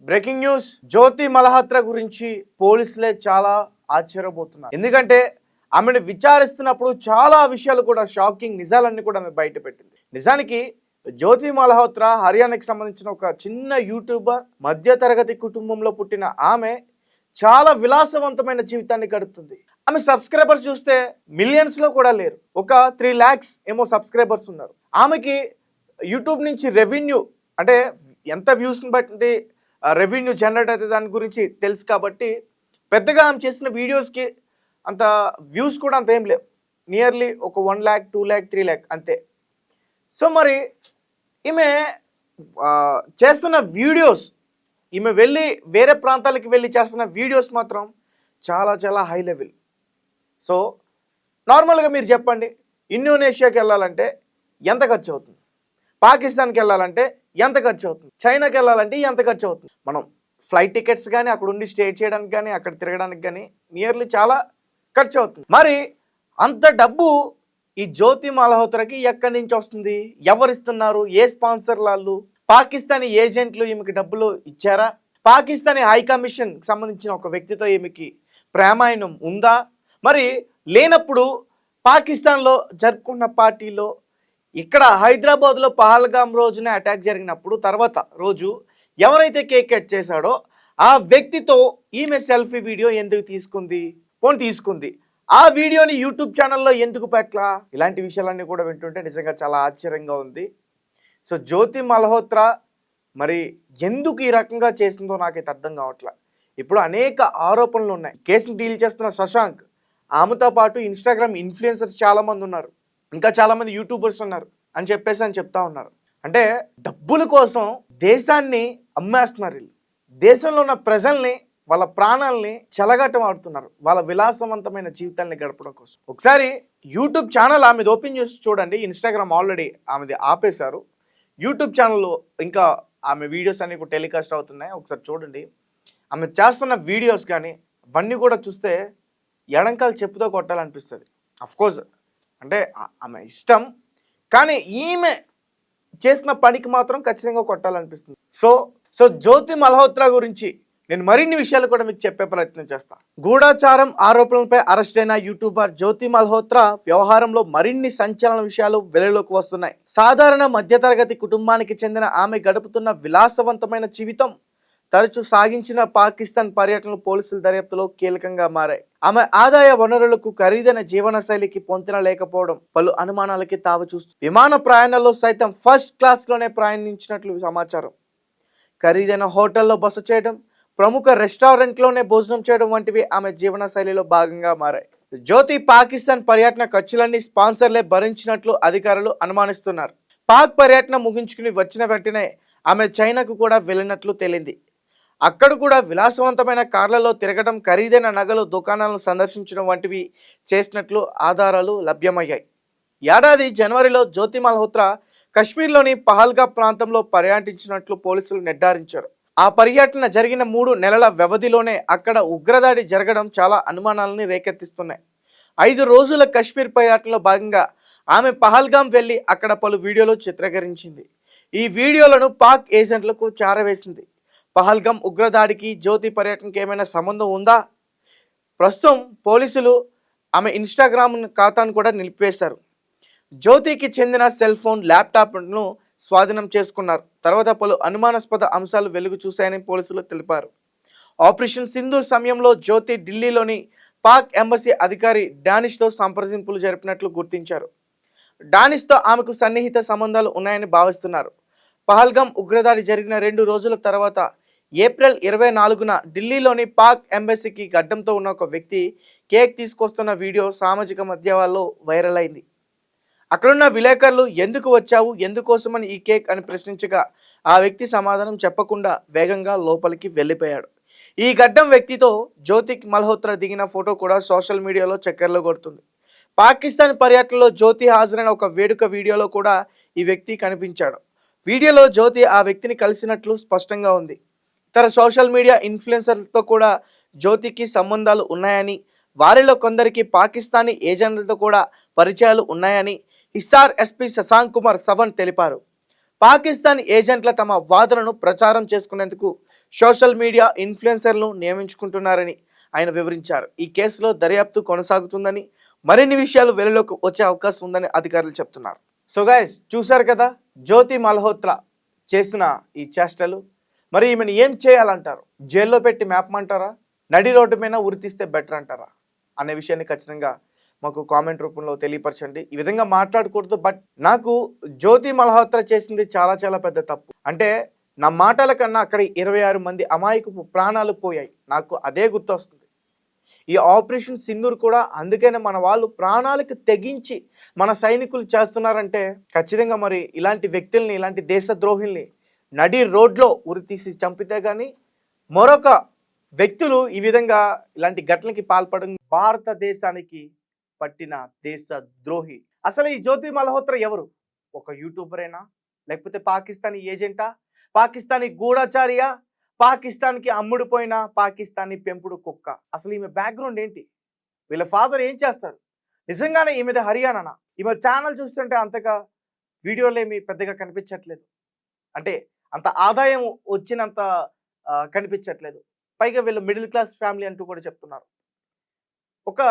Breaking news జ్యోతి మల్హోత్రా గురించి పోలీసులే చాలా ఆశ్చర్యపోతున్నారు. ఎందుకంటే ఆమెను విచారిస్తున్నప్పుడు చాలా విషయాలు కూడా షాకింగ్ నిజాలన్నీ కూడా ఆమె బయట పెట్టింది. నిజానికి జ్యోతి మల్హోత్రా హర్యానాకి సంబంధించిన ఒక చిన్న యూట్యూబర్, మధ్యతరగతి కుటుంబంలో పుట్టిన ఆమె చాలా విలాసవంతమైన జీవితాన్ని గడుపుతుంది. ఆమె సబ్స్క్రైబర్స్ చూస్తే మిలియన్స్లో కూడా లేరు. ఒక 3 lakhs ఏమో సబ్స్క్రైబర్స్ ఉన్నారు. ఆమెకి యూట్యూబ్ నుంచి రెవెన్యూ అంటే ఎంత వ్యూస్ని బట్టి రెవెన్యూ జనరేట్ అయితే దాని గురించి తెలుసు కాబట్టి పెద్దగా ఆమె చేసిన వీడియోస్కి అంత వ్యూస్ కూడా అంత ఏం లేవు. నియర్లీ ఒక 1 lakh, 2 lakh, 3 lakh అంతే. సో మరి ఈమె చేస్తున్న వీడియోస్, ఈమె వెళ్ళి వేరే ప్రాంతాలకు వెళ్ళి చేస్తున్న వీడియోస్ మాత్రం చాలా చాలా హై లెవెల్. సో నార్మల్గా మీరు చెప్పండి, ఇండోనేషియాకి వెళ్ళాలంటే ఎంత ఖర్చు అవుతుంది, పాకిస్తాన్కి వెళ్ళాలంటే ఎంత ఖర్చు అవుతుంది, చైనాకి వెళ్ళాలంటే ఎంత ఖర్చు అవుతుంది. మనం ఫ్లైట్ టికెట్స్ కానీ అక్కడ ఉండి స్టే చేయడానికి కానీ అక్కడ తిరగడానికి కానీ నియర్లీ చాలా ఖర్చు అవుతుంది. మరి అంత డబ్బు ఈ జ్యోతి మల్హోత్రాకి ఎక్కడి నుంచి వస్తుంది? ఎవరిస్తున్నారు? ఏ స్పాన్సర్ వాళ్ళు? పాకిస్తానీ ఏజెంట్లు ఈమెకి డబ్బులు ఇచ్చారా? పాకిస్తానీ హై కమిషన్ సంబంధించిన ఒక వ్యక్తితో ఈమెకి ప్రేమాయణం ఉందా? మరి లేనప్పుడు పాకిస్తాన్లో జరుపుకున్న పార్టీలో ఇక్కడ హైదరాబాద్లో పహల్గామ్ రోజునే అటాక్ జరిగినప్పుడు తర్వాత రోజు ఎవరైతే కేక్ కట్ చేశాడో ఆ వ్యక్తితో ఈమె సెల్ఫీ వీడియో ఎందుకు తీసుకుంది? ఆ వీడియోని యూట్యూబ్ ఛానల్లో ఎందుకు పెట్టలా? ఇలాంటి విషయాలన్నీ కూడా వింటుంటే నిజంగా చాలా ఆశ్చర్యంగా ఉంది. సో జ్యోతి మల్హోత్రా మరి ఎందుకు ఈ రకంగా చేసిందో నాకైతే అర్థం కావట్లా. ఇప్పుడు అనేక ఆరోపణలు ఉన్నాయి. కేసుని డీల్ చేస్తున్న శశాంక్, ఆమెతో పాటు ఇన్స్టాగ్రామ్ ఇన్ఫ్లుయెన్సర్స్ చాలామంది ఉన్నారు, ఇంకా చాలామంది యూట్యూబర్స్ ఉన్నారు అని చెప్తా ఉన్నారు. అంటే డబ్బుల కోసం దేశాన్ని అమ్మేస్తున్నారు. వీళ్ళు దేశంలో ఉన్న ప్రజల్ని, వాళ్ళ ప్రాణాలని చెలగట్టం ఆడుతున్నారు వాళ్ళ విలాసవంతమైన జీవితాన్ని గడపడం కోసం. ఒకసారి యూట్యూబ్ ఛానల్ ఆమెది ఓపెన్ చేసి చూడండి. ఇన్స్టాగ్రామ్ ఆల్రెడీ ఆమెది ఆపేశారు. యూట్యూబ్ ఛానల్లో ఇంకా ఆమె వీడియోస్ అన్ని కూడా టెలికాస్ట్ అవుతున్నాయి. ఒకసారి చూడండి. ఆమె చేస్తున్న వీడియోస్ కానీ అవన్నీ కూడా చూస్తే ఎడంకాలు చెప్పుతో కొట్టాలనిపిస్తుంది. అఫ్కోర్స్ అంటే ఆమె ఇష్టం, కానీ ఈమె చేసిన పనికి మాత్రం ఖచ్చితంగా కొట్టాలనిపిస్తుంది. సో జ్యోతి మల్హోత్రా గురించి నేను మరిన్ని విషయాలు కూడా మీకు చెప్పే ప్రయత్నం చేస్తాను. గూఢాచారం ఆరోపణలపై అరెస్ట్ అయిన యూట్యూబర్ జ్యోతి మల్హోత్రా వ్యవహారంలో మరిన్ని సంచలన విషయాలు వెలుగులోకి వస్తున్నాయి. సాధారణ మధ్యతరగతి కుటుంబానికి చెందిన ఆమె గడుపుతున్న విలాసవంతమైన జీవితం తరచూ సాగించిన పాకిస్తాన్ పర్యటనలు పోలీసుల దర్యాప్తులో కీలకంగా మారాయి. ఆమె ఆదాయ వనరులకు, ఖరీదైన జీవన శైలికి పొంతన లేకపోవడం పలు అనుమానాలకి తావుచూస్తుంది. విమాన ప్రయాణాల్లో సైతం ఫస్ట్ క్లాస్లోనే ప్రయాణించినట్లు సమాచారం. ఖరీదైన హోటల్లో బస చేయడం, ప్రముఖ రెస్టారెంట్లోనే భోజనం చేయడం వంటివి ఆమె జీవన శైలిలో భాగంగా మారాయి. జ్యోతి పాకిస్తాన్ పర్యటన ఖర్చులన్నీ స్పాన్సర్లే భరించినట్లు అధికారులు అనుమానిస్తున్నారు. పాక్ పర్యటన ముగించుకుని వచ్చిన వెంటనే ఆమె చైనాకు కూడా వెళ్ళినట్లు తేలింది. అక్కడ కూడా విలాసవంతమైన కార్లలో తిరగడం, ఖరీదైన నగలు దుకాణాలను సందర్శించడం వంటివి చేసినట్లు ఆధారాలు లభ్యమయ్యాయి. ఏడాది జనవరిలో జ్యోతి మల్హోత్రా కశ్మీర్లోని పహల్గామ్ ప్రాంతంలో పర్యటించినట్లు పోలీసులు నిర్ధారించారు. ఆ పర్యటన జరిగిన 3 నెలల వ్యవధిలోనే అక్కడ ఉగ్రదాడి జరగడం చాలా అనుమానాలని రేకెత్తిస్తున్నాయి. 5 రోజుల కశ్మీర్ పర్యటనలో భాగంగా ఆమె పహల్గామ్ వెళ్ళి అక్కడ పలు వీడియోలు చిత్రీకరించింది. ఈ వీడియోలను పాక్ ఏజెంట్లకు చేరవేసింది. పహల్గామ్ ఉగ్రదాడికి జ్యోతి పర్యటనకి ఏమైనా సంబంధం ఉందా? ప్రస్తుతం పోలీసులు ఆమె ఇన్స్టాగ్రామ్ ఖాతాను కూడా నిలిపివేశారు. జ్యోతికి చెందిన సెల్ ఫోన్, ల్యాప్టాప్ను స్వాధీనం చేసుకున్నారు. తర్వాత పలు అనుమానాస్పద అంశాలు వెలుగు చూశాయని పోలీసులు తెలిపారు. ఆపరేషన్ సింధూర్ సమయంలో జ్యోతి ఢిల్లీలోని పాక్ ఎంబసీ అధికారి డానిష్తో సంప్రదింపులు జరిపినట్లు గుర్తించారు. డానిష్తో ఆమెకు సన్నిహిత సంబంధాలు ఉన్నాయని భావిస్తున్నారు. పహల్గామ్ ఉగ్రదాడి జరిగిన 2 రోజుల తర్వాత ఏప్రిల్ 24న ఢిల్లీలోని పాక్ ఎంబసీకి గడ్డంతో ఉన్న ఒక వ్యక్తి కేక్ తీసుకొస్తున్న వీడియో సామాజిక మాధ్యమాల్లో వైరల్ అయింది. అక్కడున్న విలేకరులు ఎందుకు వచ్చావు, ఎందుకోసమని ఈ కేక్ అని ప్రశ్నించగా ఆ వ్యక్తి సమాధానం చెప్పకుండా వేగంగా లోపలికి వెళ్ళిపోయాడు. ఈ గడ్డం వ్యక్తితో జ్యోతి మల్హోత్రా దిగిన ఫోటో కూడా సోషల్ మీడియాలో చక్కర్లు కొడుతుంది. పాకిస్తాన్ పర్యటనలో జ్యోతి హాజరైన ఒక వేడుక వీడియోలో కూడా ఈ వ్యక్తి కనిపించాడు. వీడియోలో జ్యోతి ఆ వ్యక్తిని కలిసినట్లు స్పష్టంగా ఉంది. ఇతర సోషల్ మీడియా ఇన్ఫ్లుయెన్సర్లతో కూడా జ్యోతికి సంబంధాలు ఉన్నాయని, వారిలో కొందరికి పాకిస్తానీ ఏజెంట్లతో కూడా పరిచయాలు ఉన్నాయని హిసార్ ఎస్పీ శశాంక్ కుమార్ సవన్ తెలిపారు. పాకిస్తాన్ ఏజెంట్ల తమ వాదనను ప్రచారం చేసుకునేందుకు సోషల్ మీడియా ఇన్ఫ్లుయెన్సర్లను నియమించుకుంటున్నారని ఆయన వివరించారు. ఈ కేసులో దర్యాప్తు కొనసాగుతుందని, మరిన్ని విషయాలు వెలుగులోకి వచ్చే అవకాశం ఉందని అధికారులు చెప్తున్నారు. సో గైస్, చూశారు కదా జ్యోతి మల్హోత్రా చేసిన ఈ చేష్టలు. మరి ఈమెను ఏం చేయాలంటారు? జైల్లో పెట్టి మేపమంటారా, నడి రోడ్డు మీద ఉరితీస్తే బెటర్ అంటారా అనే విషయాన్ని ఖచ్చితంగా మాకు కామెంట్ రూపంలో తెలియపరచండి. ఈ విధంగా మాట్లాడకూడదు, బట్ నాకు జ్యోతి మల్హోత్రా చేసింది చాలా చాలా పెద్ద తప్పు. అంటే నా మాటల కన్నా అక్కడ 26 మంది అమాయకపు ప్రాణాలు పోయాయి. నాకు అదే గుర్తొస్తుంది. ఈ ఆపరేషన్ సింధూర్ కూడా అందుకనే మన వాళ్ళు ప్రాణాలకు తెగించి మన సైనికులు చేస్తున్నారంటే ఖచ్చితంగా మరి ఇలాంటి వ్యక్తుల్ని, ఇలాంటి దేశద్రోహుల్ని నడి రోడ్లో ఉరి తీసి చంపితే కానీ మరొక వ్యక్తులు ఈ విధంగా ఇలాంటి ఘటనకి పాల్పడడం భారతదేశానికి పట్టిన దేశద్రోహి. అసలు ఈ జ్యోతి మల్హోత్రా ఎవరు? ఒక యూట్యూబరేనా, లేకపోతే పాకిస్తానీ ఏజెంటా, పాకిస్తానీ గూఢచారియా, పాకిస్తాన్కి అమ్ముడుపోయిన పాకిస్తానీ పెంపుడు కుక్క? అసలు ఈమె బ్యాక్గ్రౌండ్ ఏంటి? వీళ్ళ ఫాదర్ ఏం చేస్తారు? నిజంగానే ఈమెది హర్యానా? ఈమె ఛానల్ చూస్తుంటే అంతగా వీడియోలు ఏమి పెద్దగా కనిపించట్లేదు. అంటే అంత ఆదాయం వచ్చినంత కనిపించట్లేదు. పైగా వీళ్ళు మిడిల్ క్లాస్ ఫ్యామిలీ అంటూ కూడా చెప్తున్నారు. ఒక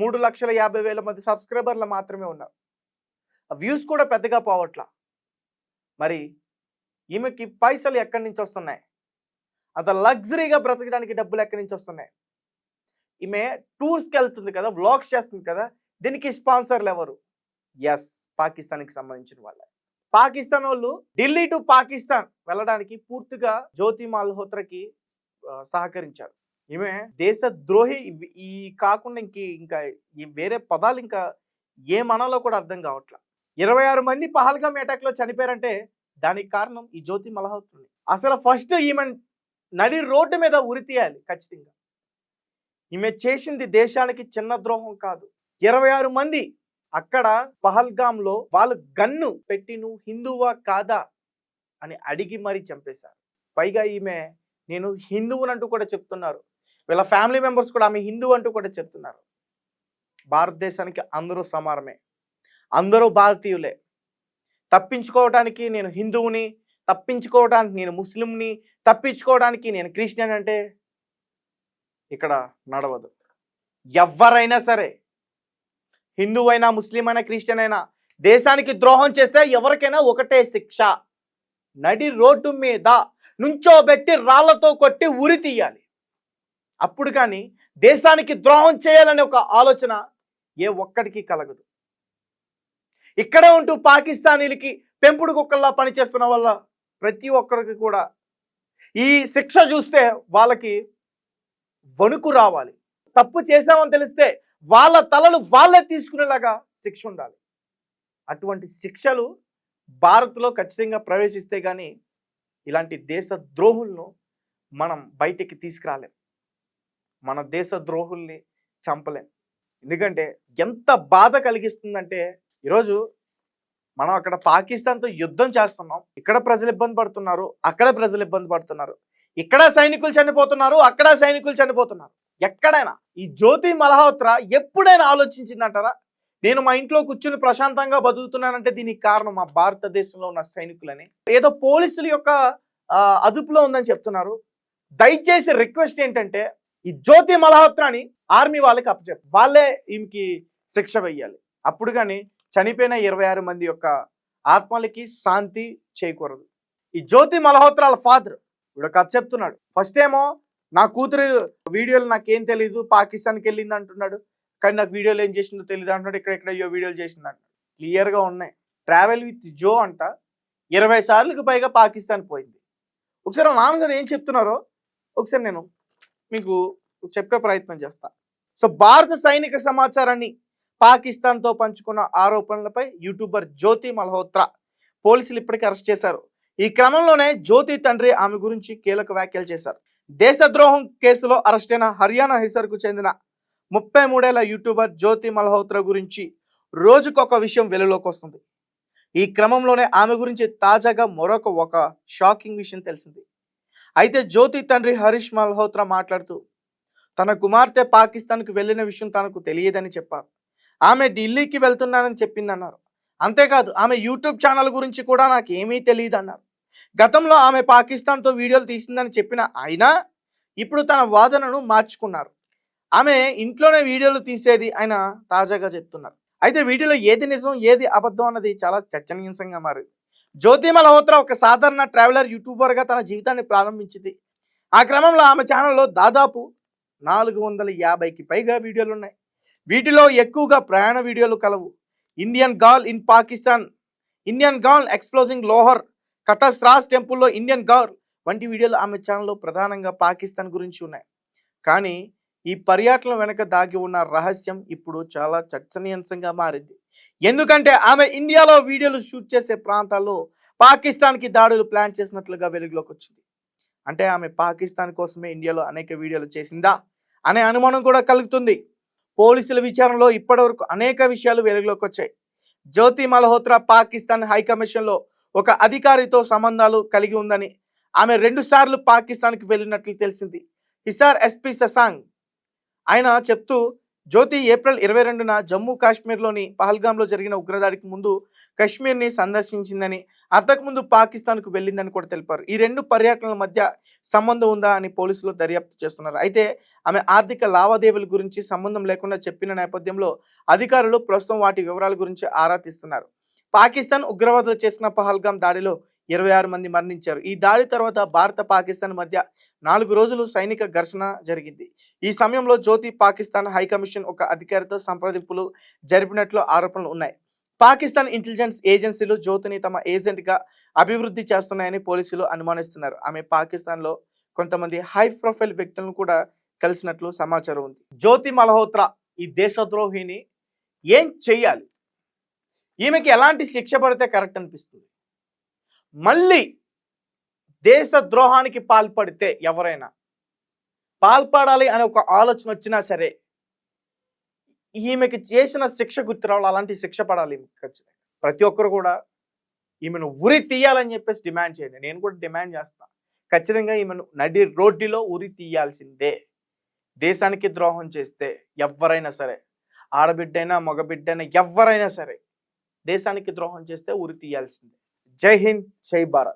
3,50,000 మంది సబ్స్క్రైబర్లు మాత్రమే ఉన్నారు. వ్యూస్ కూడా పెద్దగా పోవట్లా. మరి ఈమెకి పైసలు ఎక్కడి నుంచి వస్తున్నాయి? అంత లగ్జరీగా బ్రతకడానికి డబ్బులు ఎక్కడి నుంచి వస్తున్నాయి? ఈమె టూర్స్కి వెళ్తుంది కదా, వ్లాగ్స్ చేస్తుంది కదా, దీనికి స్పాన్సర్లు ఎవరు? ఎస్, పాకిస్తాన్కి సంబంధించిన వాళ్ళే. పాకిస్తాన్ వాళ్ళు ఢిల్లీ టు పాకిస్తాన్ వెళ్ళడానికి పూర్తిగా జ్యోతి మల్హోత్రాకి సహకరించారు. ఈమె దేశద్రోహి. ఈ కాకుండా ఇంకా ఈ వేరే పదాలు ఇంకా ఏమనాలో కూడా అర్థం కావట్లా. 26 మంది పహల్గామ్ అటాక్ లో చనిపోయారంటే దానికి కారణం ఈ జ్యోతి మల్హోత్రా. అసలు ఫస్ట్ ఈమె నడి రోడ్డు మీద ఉరి తీయాలి ఖచ్చితంగా. ఈమె చేసింది దేశానికి చిన్న ద్రోహం కాదు. 26 మంది అక్కడ పహల్గామ్ లో వాళ్ళు గన్ను పెట్టి నువ్వు హిందువా కాదా అని అడిగి మరీ చంపేశారు. పైగా ఈమె నేను హిందువునంటూ కూడా చెప్తున్నారు. వీళ్ళ ఫ్యామిలీ మెంబర్స్ కూడా ఆమె హిందువు అంటూ కూడా చెప్తున్నారు. భారతదేశానికి అందరూ సమానమే, అందరూ భారతీయులే. తప్పించుకోవడానికి నేను హిందువుని, తప్పించుకోవడానికి నేను ముస్లింని, తప్పించుకోవడానికి నేను క్రిస్టియన్ అంటే ఇక్కడ నడవదు. ఎవరైనా సరే, హిందువైనా, ముస్లిం అయినా, క్రిస్టియన్ అయినా, దేశానికి ద్రోహం చేస్తే ఎవరికైనా ఒకటే శిక్ష. నడి రోడ్డు మీద నుంచోబెట్టి రాళ్లతో కొట్టి ఉరి తీయాలి. అప్పుడు కానీ దేశానికి ద్రోహం చేయాలనే ఒక ఆలోచన ఏ ఒక్కడికి కలగదు. ఇక్కడే ఉంటూ పాకిస్తానీలకి పెంపుడు కుక్కల్లా పనిచేస్తున్న వల్ల ప్రతి ఒక్కరికి కూడా ఈ శిక్ష చూస్తే వాళ్ళకి వణుకు రావాలి. తప్పు చేశామని తెలిస్తే వాళ్ళ తలలు వాళ్ళే తీసుకునేలాగా శిక్ష ఉండాలి. అటువంటి శిక్షలు భారత్లో ఖచ్చితంగా ప్రవేశిస్తే కానీ ఇలాంటి దేశ ద్రోహులను మనం బయటికి తీసుకురాలేం. మన దేశ ద్రోహుల్ని చంపలేం. ఎందుకంటే ఎంత బాధ కలిగిస్తుందంటే, ఈరోజు మనం అక్కడ పాకిస్తాన్తో యుద్ధం చేస్తున్నాం, ఇక్కడ ప్రజలు ఇబ్బంది పడుతున్నారు, అక్కడ ప్రజలు ఇబ్బంది పడుతున్నారు, ఇక్కడ సైనికులు చనిపోతున్నారు, అక్కడ సైనికులు చనిపోతున్నారు. ఎక్కడైనా ఈ జ్యోతి మల్హోత్రా ఎప్పుడైనా ఆలోచించిందంటారా, నేను మా ఇంట్లో కూర్చుని ప్రశాంతంగా బతుకుతున్నానంటే దీనికి కారణం మా భారతదేశంలో ఉన్న సైనికులని? ఏదో పోలీసుల యొక్క అదుపులో ఉందని చెప్తున్నారు. దయచేసి రిక్వెస్ట్ ఏంటంటే ఈ జ్యోతి మల్హోత్రాని ఆర్మీ వాళ్ళకి అప్పచెప్పు, వాళ్ళే ఈమెకి శిక్ష వెయ్యాలి. అప్పుడు కానీ చనిపోయిన 26 మంది యొక్క ఆత్మలకి శాంతి చేకూరదు. ఈ జ్యోతి మల్హోత్రా ఫాదర్ ఇప్పుడు కథ చెప్తున్నాడు. ఫస్ట్ ఏమో నా కూతురు వీడియోలు నాకేం తెలీదు, పాకిస్తాన్కి వెళ్ళింది అంటున్నాడు. కానీ నాకు వీడియోలు ఏం చేసిందో తెలియదు అంటున్నాడు. ఇక్కడ వీడియోలు చేసింది అంటున్నాడు. క్లియర్గా ఉన్నాయి. ట్రావెల్ విత్ జో అంట 20 సార్లకు పైగా పాకిస్తాన్ పోయింది. ఒకసారి నాన్నగారు ఏం చెప్తున్నారో ఒకసారి నేను మీకు చెప్పే ప్రయత్నం చేస్తా. సో భారత సైనిక సమాచారాన్ని పాకిస్తాన్తో పంచుకున్న ఆరోపణలపై యూట్యూబర్ జ్యోతి మల్హోత్రా పోలీసులు ఇప్పటికే అరెస్ట్ చేశారు. ఈ క్రమంలోనే జ్యోతి తండ్రి ఆమె గురించి కీలక వ్యాఖ్యలు చేశారు. దేశద్రోహం కేసులో అరెస్టైన హర్యానా హిసార్కు చెందిన 33 ఏళ్ల యూట్యూబర్ జ్యోతి మల్హోత్రా గురించి రోజుకొక విషయం వెలుగులోకి వస్తుంది. ఈ క్రమంలోనే ఆమె గురించి తాజాగా ఒక షాకింగ్ విషయం తెలిసింది. అయితే జ్యోతి తండ్రి హరీష్ మల్హోత్రా మాట్లాడుతూ తన కుమార్తె పాకిస్తాన్కు వెళ్ళిన విషయం తనకు తెలియదని చెప్పారు. ఆమె ఢిల్లీకి వెళ్తున్నానని చెప్పిందన్నారు. అంతేకాదు ఆమె యూట్యూబ్ ఛానల్ గురించి కూడా నాకు ఏమీ తెలియదు అన్నారు. గతంలో ఆమె పాకిస్తాన్తో వీడియోలు తీసిందని చెప్పిన అయినా ఇప్పుడు తన వాదనను మార్చుకున్నారు. ఆమె ఇంట్లోనే వీడియోలు తీసేది ఆయన తాజాగా చెప్తున్నారు. అయితే వీటిలో ఏది నిజం ఏది అబద్ధం అన్నది చాలా చర్చనీయాంశంగా మారింది. జ్యోతి మల్హోత్రా ఒక సాధారణ ట్రావెలర్ యూట్యూబర్గా తన జీవితాన్ని ప్రారంభించింది. ఆ క్రమంలో ఆమె ఛానల్లో దాదాపు 450కి పైగా వీడియోలు ఉన్నాయి. వీటిలో ఎక్కువగా ప్రయాణ వీడియోలు కలవు. Indian girl in Pakistan, Indian girl exploring Lahore, Katasraj టెంపుల్లో ఇండియన్ గర్ల్ వంటి వీడియోలు ఆమె ఛానల్లో ప్రధానంగా పాకిస్తాన్ గురించి ఉన్నాయి. కానీ ఈ పర్యటన వెనుక దాగి ఉన్న రహస్యం ఇప్పుడు చాలా చర్చనీయాంశంగా మారింది. ఎందుకంటే ఆమె ఇండియాలో వీడియోలు షూట్ చేసే ప్రాంతాల్లో పాకిస్తాన్కి దాడులు ప్లాన్ చేసినట్లుగా వెలుగులోకి వచ్చింది. అంటే ఆమె పాకిస్తాన్ కోసమే ఇండియాలో అనేక వీడియోలు చేసిందా అనే అనుమానం కూడా కలుగుతుంది. పోలీసుల విచారణలో ఇప్పటివరకు అనేక విషయాలు వెలుగులోకి వచ్చాయి. జ్యోతి మల్హోత్రా పాకిస్తాన్ హైకమిషన్లో ఒక అధికారితో సంబంధాలు కలిగి ఉందని, ఆమె 2 సార్లు పాకిస్తాన్కి వెళ్ళినట్లు తెలిసింది. హిసార్ ఎస్పీ శశాంక్ ఆయన చెప్తూ, జ్యోతి ఏప్రిల్ 22న జమ్మూ కాశ్మీర్లోని పహల్గామ్లో జరిగిన ఉగ్రదాడికి ముందు కశ్మీర్ని సందర్శించిందని, అంతకుముందు పాకిస్తాన్కు వెళ్ళిందని కూడా తెలిపారు. ఈ 2 పర్యటనల మధ్య సంబంధం ఉందా అని పోలీసులు దర్యాప్తు చేస్తున్నారు. అయితే ఆమె ఆర్థిక లావాదేవీల గురించి సంబంధం లేకుండా చెప్పిన నేపథ్యంలో అధికారులు ప్రస్తుతం వాటి వివరాల గురించి ఆరా తీస్తున్నారు. పాకిస్తాన్ ఉగ్రవాదులు చేసిన పహల్గామ్ దాడిలో 26 మంది మరణించారు. ఈ దాడి తర్వాత భారత పాకిస్తాన్ మధ్య 4 రోజులు సైనిక ఘర్షణ జరిగింది. ఈ సమయంలో జ్యోతి పాకిస్తాన్ హైకమిషన్ ఒక అధికారితో సంప్రదింపులు జరిపినట్లు ఆరోపణలు ఉన్నాయి. పాకిస్తాన్ ఇంటెలిజెన్స్ ఏజెన్సీలు జ్యోతిని తమ ఏజెంట్గా అభివృద్ధి చేస్తున్నాయని పోలీసులు అనుమానిస్తున్నారు. ఆమె పాకిస్తాన్లో కొంతమంది హై ప్రొఫైల్ వ్యక్తులను కూడా కలిసినట్లు సమాచారం ఉంది. జ్యోతి మల్హోత్రా ఈ దేశద్రోహిని ఏం చెయ్యాలి? ఈమెకి ఎలాంటి శిక్ష పడితే కరెక్ట్ అనిపిస్తుంది? మళ్ళీ దేశద్రోహానికి పాల్పడితే ఎవరైనా పాల్పడాలి అనే ఒక ఆలోచన వచ్చినా సరే ఈమెకి చేసిన శిక్ష గుర్తు రావాలి. అలాంటి శిక్ష పడాలి ఖచ్చితంగా. ప్రతి ఒక్కరు కూడా ఈమెను ఉరి తీయాలని చెప్పేసి డిమాండ్ చేయండి. నేను కూడా డిమాండ్ చేస్తాను. ఖచ్చితంగా ఈమెను నడి రోడ్డులో ఉరి తీయాల్సిందే. దేశానికి ద్రోహం చేస్తే ఎవరైనా సరే, ఆడబిడ్డైనా మగబిడ్డైనా ఎవరైనా సరే దేశానికి ద్రోహం చేస్తే ఉరి తీయాల్సిందే. జై హింద్, జై భారత్.